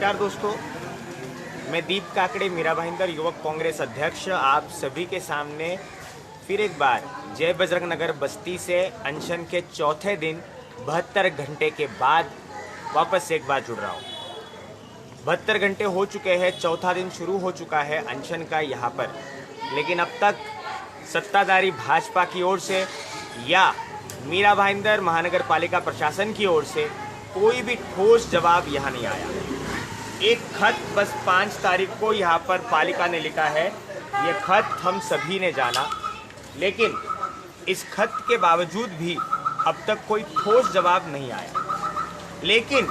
नमस्कार दोस्तों, मैं दीप काकड़े मीरा भाईंदर युवक कांग्रेस अध्यक्ष आप सभी के सामने फिर एक बार जय बजरंग नगर बस्ती से अनशन के चौथे दिन 72 घंटे के बाद वापस एक बार जुड़ रहा हूँ। 72 घंटे हो चुके हैं, चौथा दिन शुरू हो चुका है अनशन का यहाँ पर, लेकिन अब तक सत्ताधारी भाजपा की ओर से या मीरा भाईंदर महानगर पालिका प्रशासन की ओर से कोई भी ठोस जवाब यहाँ नहीं आया। एक खत बस 5 तारीख को यहाँ पर पालिका ने लिखा है, ये खत हम सभी ने जाना, लेकिन इस खत के बावजूद भी अब तक कोई ठोस जवाब नहीं आया। लेकिन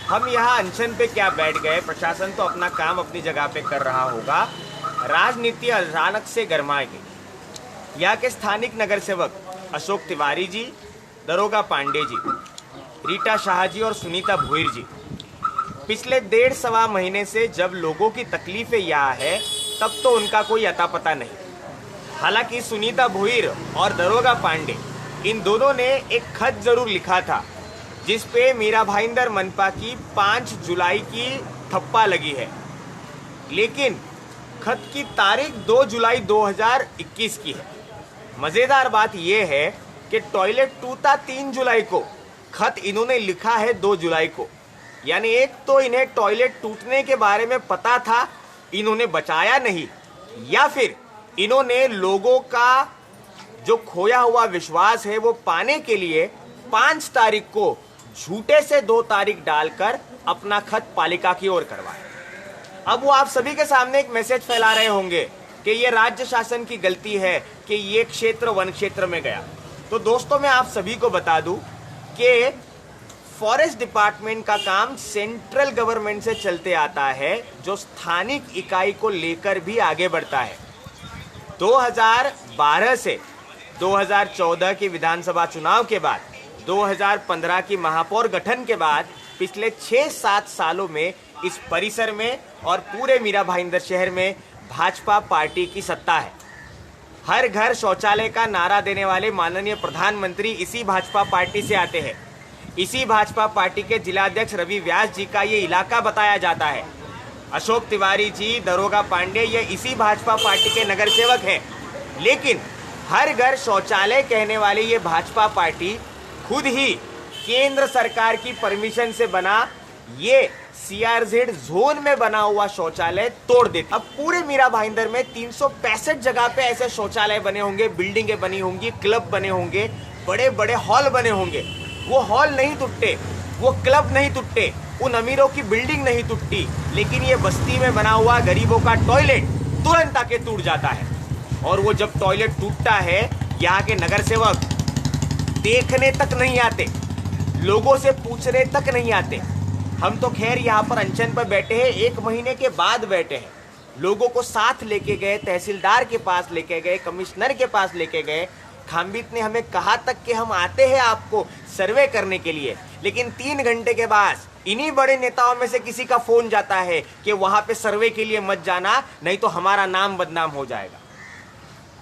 हम यहाँ अनशन पे क्या बैठ गए, प्रशासन तो अपना काम अपनी जगह पे कर रहा होगा, राजनीति अचानक से गरमाए गई। यहाँ के स्थानिक नगर सेवक अशोक तिवारी जी, दरोगा पांडे जी, रीटा शाह जी और सुनीता भोईर जी पिछले 1.5-1.25 महीने से जब लोगों की तकलीफें यहाँ है तब तो उनका कोई अता पता नहीं। हालांकि सुनीता भोईर और दरोगा पांडे इन दोनों ने एक खत जरूर लिखा था जिस पे मीरा भाईंदर मनपा की 5 जुलाई की थप्पा लगी है, लेकिन खत की तारीख 2 जुलाई 2021 की है। मजेदार बात यह है कि टॉयलेट टूटा 3 जुलाई को, खत इन्होंने लिखा है 2 जुलाई को। यानी एक तो इन्हें टॉयलेट टूटने के बारे में पता था, इन्होंने बचाया नहीं, या फिर इन्होंने लोगों का जो खोया हुआ विश्वास है वो पाने के लिए 5 तारीख को झूठे से 2 तारीख डालकर अपना खत पालिका की ओर करवाया। अब वो आप सभी के सामने एक मैसेज फैला रहे होंगे कि ये राज्य शासन की गलती है कि ये क्षेत्र वन क्षेत्र में गया। तो दोस्तों, मैं आप सभी को बता दूं कि फॉरेस्ट डिपार्टमेंट का काम सेंट्रल गवर्नमेंट से चलते आता है, जो स्थानिक इकाई को लेकर भी आगे बढ़ता है। 2012 से 2014 के विधानसभा चुनाव के बाद, 2015 की महापौर गठन के बाद पिछले 6-7 सालों में इस परिसर में और पूरे मीरा भाईंदर शहर में भाजपा पार्टी की सत्ता है। हर घर शौचालय का नारा देने वाले माननीय प्रधानमंत्री इसी भाजपा पार्टी से आते हैं। इसी भाजपा पार्टी के जिलाध्यक्ष रवि व्यास जी का ये इलाका बताया जाता है। अशोक तिवारी जी, दरोगा पांडे, ये इसी भाजपा पार्टी के नगर सेवक हैं। लेकिन हर घर शौचालय कहने वाली ये भाजपा पार्टी खुद ही केंद्र सरकार की परमिशन से बना ये CRZ जोन में बना हुआ शौचालय तोड़ देती। अब पूरे मीरा भाईंदर में 365 जगह पे ऐसे शौचालय बने होंगे, बिल्डिंगें बनी होंगी, क्लब बने होंगे, बड़े बड़े हॉल बने होंगे। वो हॉल नहीं टूटे, वो क्लब नहीं टूटे, उन अमीरों की बिल्डिंग नहीं टूटती, लेकिन ये बस्ती में बना हुआ गरीबों का टॉयलेट तुरंत आके टूट जाता है। और वो जब टॉयलेट टूटता है, यहाँ के नगर सेवक देखने तक नहीं आते, लोगों से पूछने तक नहीं आते। हम तो खैर यहाँ पर अनशन पर बैठे हैं, 1 महीने के बाद बैठे हैं। लोगों को साथ लेके गए, तहसीलदार के पास लेके गए, कमिश्नर के पास लेके गए। खामबित ने हमें कहा तक कि हम आते हैं आपको सर्वे करने के लिए, लेकिन 3 घंटे के बाद इन्हीं बड़े नेताओं में से किसी का फोन जाता है कि वहां पे सर्वे के लिए मत जाना, नहीं तो हमारा नाम बदनाम हो जाएगा।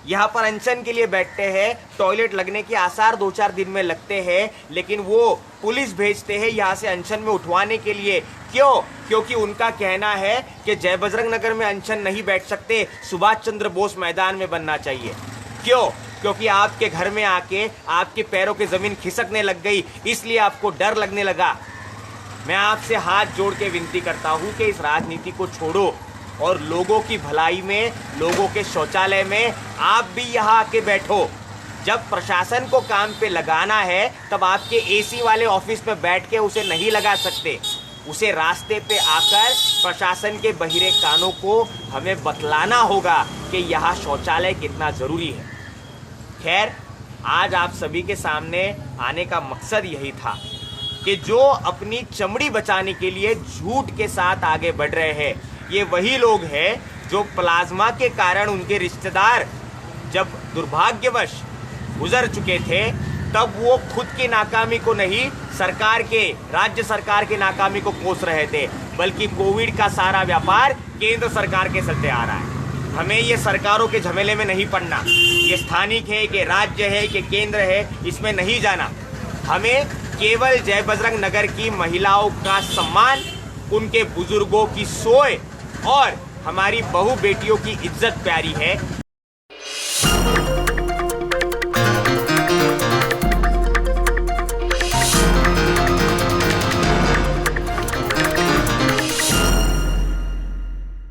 यहाँ पर अनशन के लिए बैठते हैं, टॉयलेट लगने के आसार 2-4 दिन में लगते हैं, लेकिन वो पुलिस भेजते हैं यहाँ से अनशन में उठवाने के लिए। क्यों? क्योंकि उनका कहना है कि जय बजरंग नगर में अनशन नहीं बैठ सकते, सुभाष चंद्र बोस मैदान में बनना चाहिए। क्यों? क्योंकि आपके घर में आके आपके पैरों की जमीन खिसकने लग गई, इसलिए आपको डर लगने लगा। मैं आपसे हाथ जोड़ के विनती करता हूँ कि इस राजनीति को छोड़ो और लोगों की भलाई में, लोगों के शौचालय में आप भी यहाँ आके बैठो। जब प्रशासन को काम पे लगाना है तब आपके AC वाले ऑफिस पे बैठ के उसे नहीं लगा सकते, उसे रास्ते पे आकर प्रशासन के बहिरे कानों को हमें बतलाना होगा कि यहाँ शौचालय कितना ज़रूरी है। खैर, आज आप सभी के सामने आने का मकसद यही था कि जो अपनी चमड़ी बचाने के लिए झूठ के साथ आगे बढ़ रहे हैं, ये वही लोग हैं जो प्लाज्मा के कारण उनके रिश्तेदार जब दुर्भाग्यवश गुजर चुके थे, तब वो खुद की नाकामी को नहीं, सरकार के, राज्य सरकार की नाकामी को कोस रहे थे, बल्कि कोविड का सारा व्यापार केंद्र सरकार के चलते आ रहा है। हमें ये सरकारों के झमेले में नहीं पड़ना, ये स्थानिक है कि राज्य है कि केंद्र है, इसमें नहीं जाना। हमें केवल जय बजरंग नगर की महिलाओं का सम्मान उनके बुजुर्गों की सोए और हमारी बहू बेटियों की इज्जत प्यारी है,